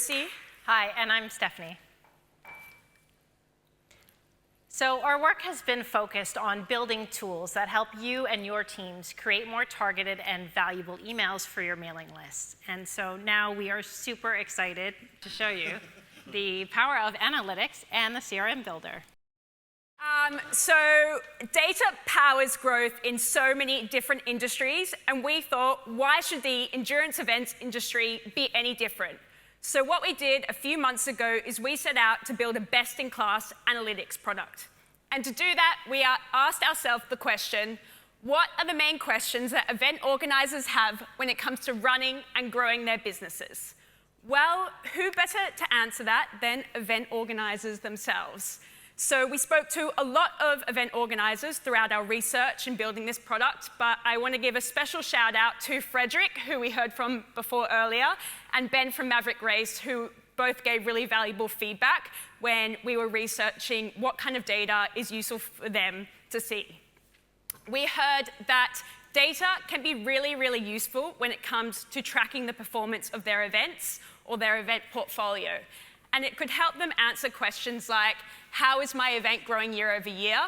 Lucy. Hi, and I'm Stephanie. So our work has been focused on building tools that help you and your teams create more targeted and valuable emails for your mailing lists. And so now we are super excited to show you the power of analytics and the CRM Builder. So data powers growth in so many different industries, and we thought, why should the endurance events industry be any different? So what we did a few months ago is we set out to build a best-in-class analytics product. And to do that, we asked ourselves the question, what are the main questions that event organizers have when it comes to running and growing their businesses? Well, who better to answer that than event organizers themselves? So we spoke to a lot of event organizers throughout our research in building this product, but I want to give a special shout out to Frederick, who we heard from before earlier, and Ben from Maverick Race, who both gave really valuable feedback when we were researching what kind of data is useful for them to see. We heard that data can be really, really useful when it comes to tracking the performance of their events or their event portfolio. And it could help them answer questions like, how is my event growing year over year?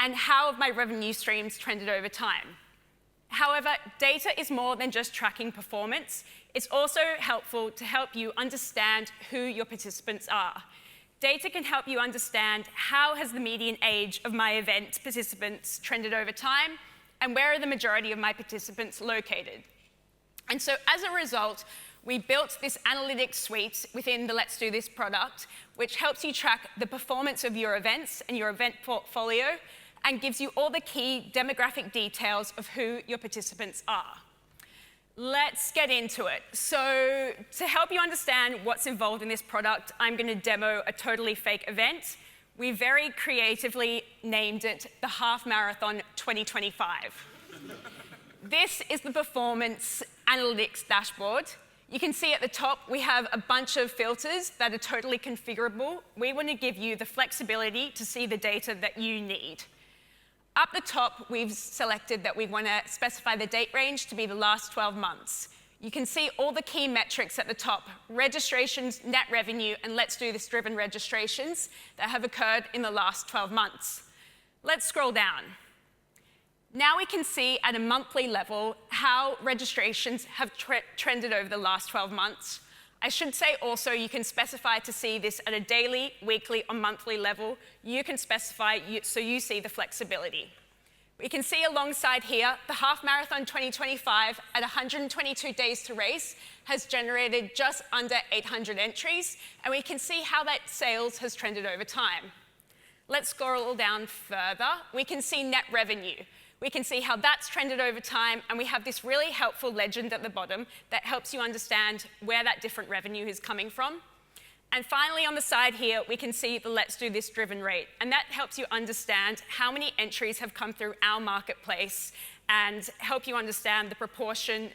And how have my revenue streams trended over time? However, data is more than just tracking performance. It's also helpful to help you understand who your participants are. Data can help you understand how has the median age of my event participants trended over time, and where are the majority of my participants located. And so as a result, we built this analytics suite within the Let's Do This product, which helps you track the performance of your events and your event portfolio, and gives you all the key demographic details of who your participants are. Let's get into it. So to help you understand what's involved in this product, I'm going to demo a totally fake event. We very creatively named it the Half Marathon 2025. This is the performance analytics dashboard. You can see at the top, we have a bunch of filters that are totally configurable. We want to give you the flexibility to see the data that you need. Up the top, we've selected that we want to specify the date range to be the last 12 months. You can see all the key metrics at the top, registrations, net revenue, and Let's Do This driven registrations that have occurred in the last 12 months. Let's scroll down. Now we can see at a monthly level how registrations have trended over the last 12 months. I should say also you can specify to see this at a daily, weekly, or monthly level. You can specify so you see the flexibility. We can see alongside here, the Half Marathon 2025 at 122 days to race has generated just under 800 entries, and we can see how that sales has trended over time. Let's scroll down further. We can see net revenue. We can see how that's trended over time, and we have this really helpful legend at the bottom that helps you understand where that different revenue is coming from. And finally, on the side here, we can see the Let's Do This driven rate, and that helps you understand how many entries have come through our marketplace and help you understand the proportion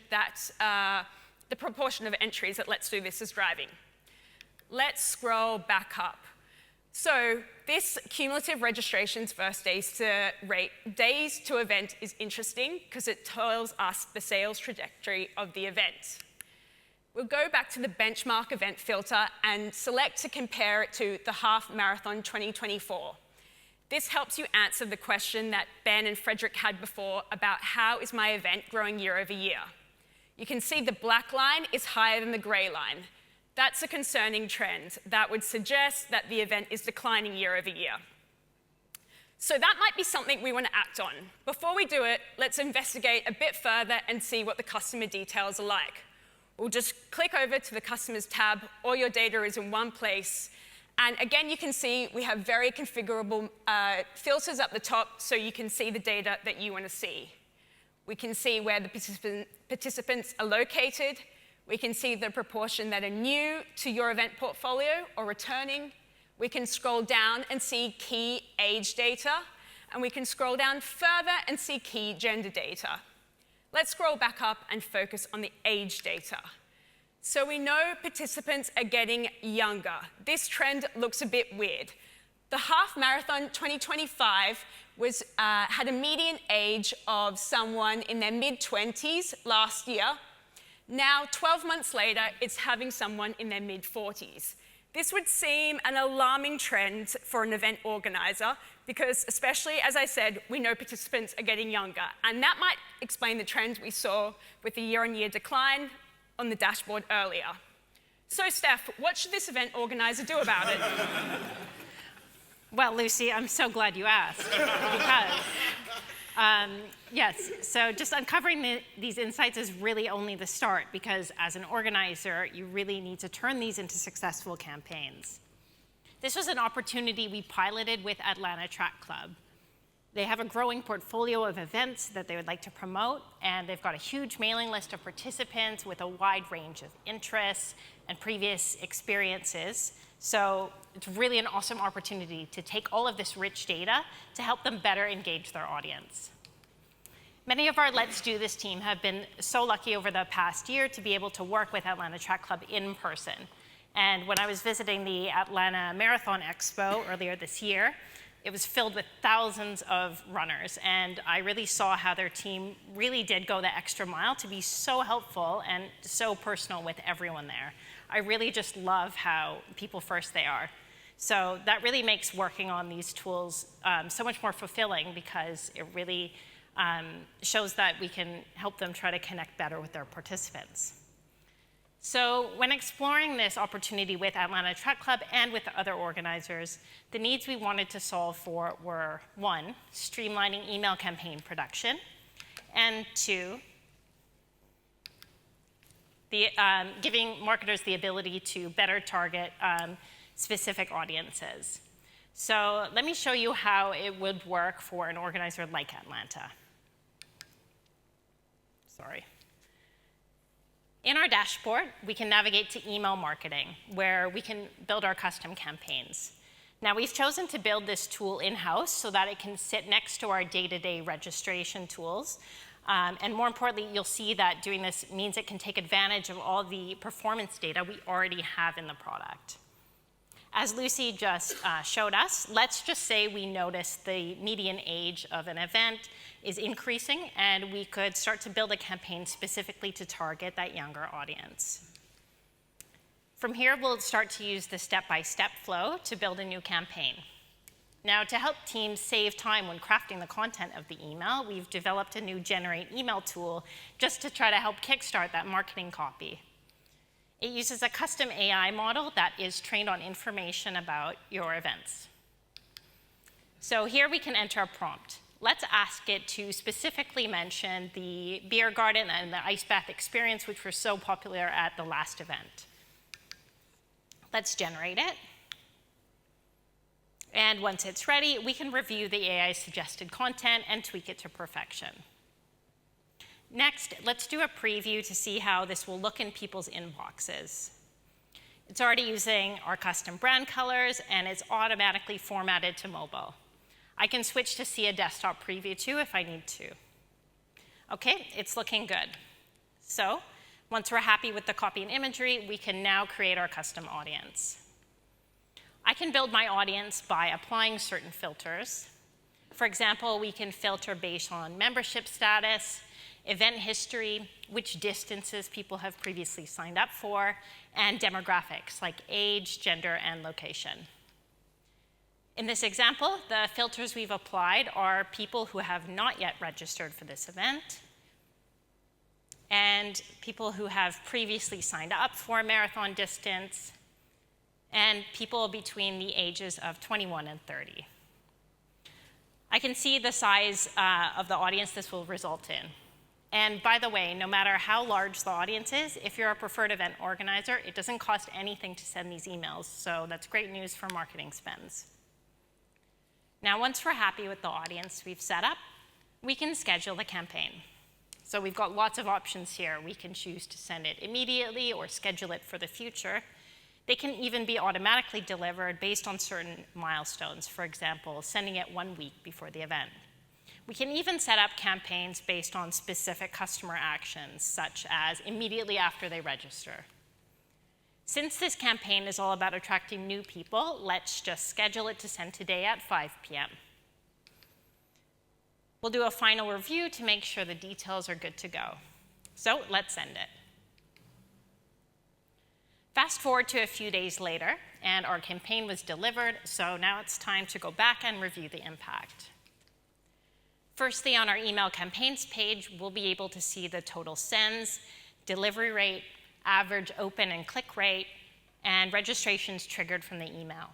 of entries that Let's Do This is driving. Let's scroll back up. So this cumulative registrations versus days to event is interesting because it tells us the sales trajectory of the event. We'll go back to the benchmark event filter and select to compare it to the Half Marathon 2024. This helps you answer the question that Ben and Frederick had before about how is my event growing year over year. You can see the black line is higher than the gray line. That's a concerning trend that would suggest that the event is declining year over year. So that might be something we want to act on. Before we do it, let's investigate a bit further and see what the customer details are like. We'll just click over to the Customers tab. All your data is in one place. And again, you can see we have very configurable filters up the top so you can see the data that you want to see. We can see where the participants are located. We can see the proportion that are new to your event portfolio or returning. We can scroll down and see key age data. And we can scroll down further and see key gender data. Let's scroll back up and focus on the age data. So we know participants are getting younger. This trend looks a bit weird. The Half Marathon 2025 had a median age of someone in their mid-20s last year. Now, 12 months later, it's having someone in their mid-40s. This would seem an alarming trend for an event organizer because, especially as I said, we know participants are getting younger. And that might explain the trend we saw with the year-on-year decline on the dashboard earlier. So, Steph, what should this event organizer do about it? Well, Lucy, I'm so glad you asked because yes, so just uncovering these insights is really only the start because as an organizer, you really need to turn these into successful campaigns. This was an opportunity we piloted with Atlanta Track Club. They have a growing portfolio of events that they would like to promote, and they've got a huge mailing list of participants with a wide range of interests and previous experiences. So it's really an awesome opportunity to take all of this rich data to help them better engage their audience. Many of our Let's Do This team have been so lucky over the past year to be able to work with Atlanta Track Club in person. And when I was visiting the Atlanta Marathon Expo earlier this year, it was filled with thousands of runners, and I really saw how their team really did go the extra mile to be so helpful and so personal with everyone there. I really just love how people first they are. So that really makes working on these tools so much more fulfilling because it really shows that we can help them try to connect better with their participants. So when exploring this opportunity with Atlanta Track Club and with the other organizers, the needs we wanted to solve for were, 1, streamlining email campaign production, and 2, giving marketers the ability to better target specific audiences. So let me show you how it would work for an organizer like Atlanta. Sorry. In our dashboard, we can navigate to email marketing, where we can build our custom campaigns. Now, we've chosen to build this tool in-house so that it can sit next to our day-to-day registration tools. And more importantly, you'll see that doing this means it can take advantage of all the performance data we already have in the product. As Lucy just showed us, let's just say we notice the median age of an event is increasing, and we could start to build a campaign specifically to target that younger audience. From here, we'll start to use the step-by-step flow to build a new campaign. Now, to help teams save time when crafting the content of the email, we've developed a new Generate Email tool just to try to help kickstart that marketing copy. It uses a custom AI model that is trained on information about your events. So here we can enter a prompt. Let's ask it to specifically mention the beer garden and the ice bath experience, which were so popular at the last event. Let's generate it. And once it's ready, we can review the AI's suggested content and tweak it to perfection. Next, let's do a preview to see how this will look in people's inboxes. It's already using our custom brand colors, and it's automatically formatted to mobile. I can switch to see a desktop preview too if I need to. Okay, it's looking good. So once we're happy with the copy and imagery, we can now create our custom audience. I can build my audience by applying certain filters. For example, we can filter based on membership status, event history, which distances people have previously signed up for, and demographics like age, gender, and location. In this example, the filters we've applied are people who have not yet registered for this event, and people who have previously signed up for a marathon distance, and people between the ages of 21 and 30. I can see the size of the audience this will result in. And by the way, no matter how large the audience is, if you're a preferred event organizer, it doesn't cost anything to send these emails, so that's great news for marketing spends. Now, once we're happy with the audience we've set up, we can schedule the campaign. So we've got lots of options here. We can choose to send it immediately or schedule it for the future. They can even be automatically delivered based on certain milestones, for example, sending it 1 week before the event. We can even set up campaigns based on specific customer actions, such as immediately after they register. Since this campaign is all about attracting new people, let's just schedule it to send today at 5 p.m. We'll do a final review to make sure the details are good to go. So let's send it. Fast forward to a few days later, and our campaign was delivered, so now it's time to go back and review the impact. Firstly, on our email campaigns page, we'll be able to see the total sends, delivery rate, average open and click rate, and registrations triggered from the email.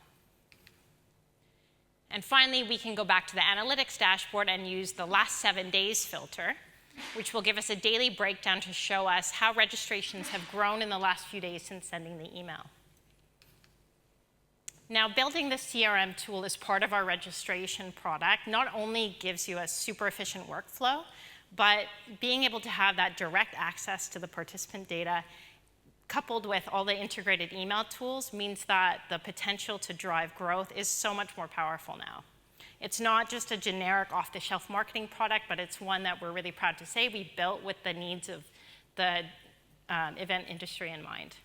And finally, we can go back to the analytics dashboard and use the last 7 days filter, which will give us a daily breakdown to show us how registrations have grown in the last few days since sending the email. Now, building the CRM tool as part of our registration product not only gives you a super efficient workflow, but being able to have that direct access to the participant data coupled with all the integrated email tools means that the potential to drive growth is so much more powerful now. It's not just a generic off-the-shelf marketing product, but it's one that we're really proud to say we built with the needs of the event industry in mind.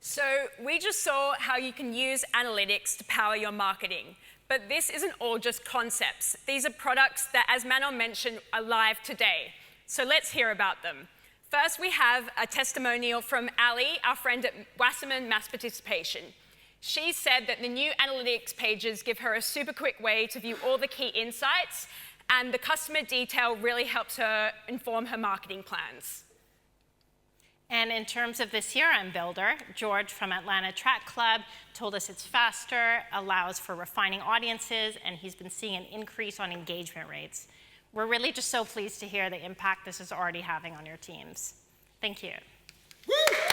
So we just saw how you can use analytics to power your marketing. But this isn't all just concepts. These are products that, as Manon mentioned, are live today. So let's hear about them. First, we have a testimonial from Ali, our friend at Wasserman Mass Participation. She said that the new analytics pages give her a super quick way to view all the key insights, and the customer detail really helps her inform her marketing plans. And in terms of the CRM builder, George from Atlanta Track Club told us it's faster, allows for refining audiences, and he's been seeing an increase on engagement rates. We're really just so pleased to hear the impact this is already having on your teams. Thank you. Woo!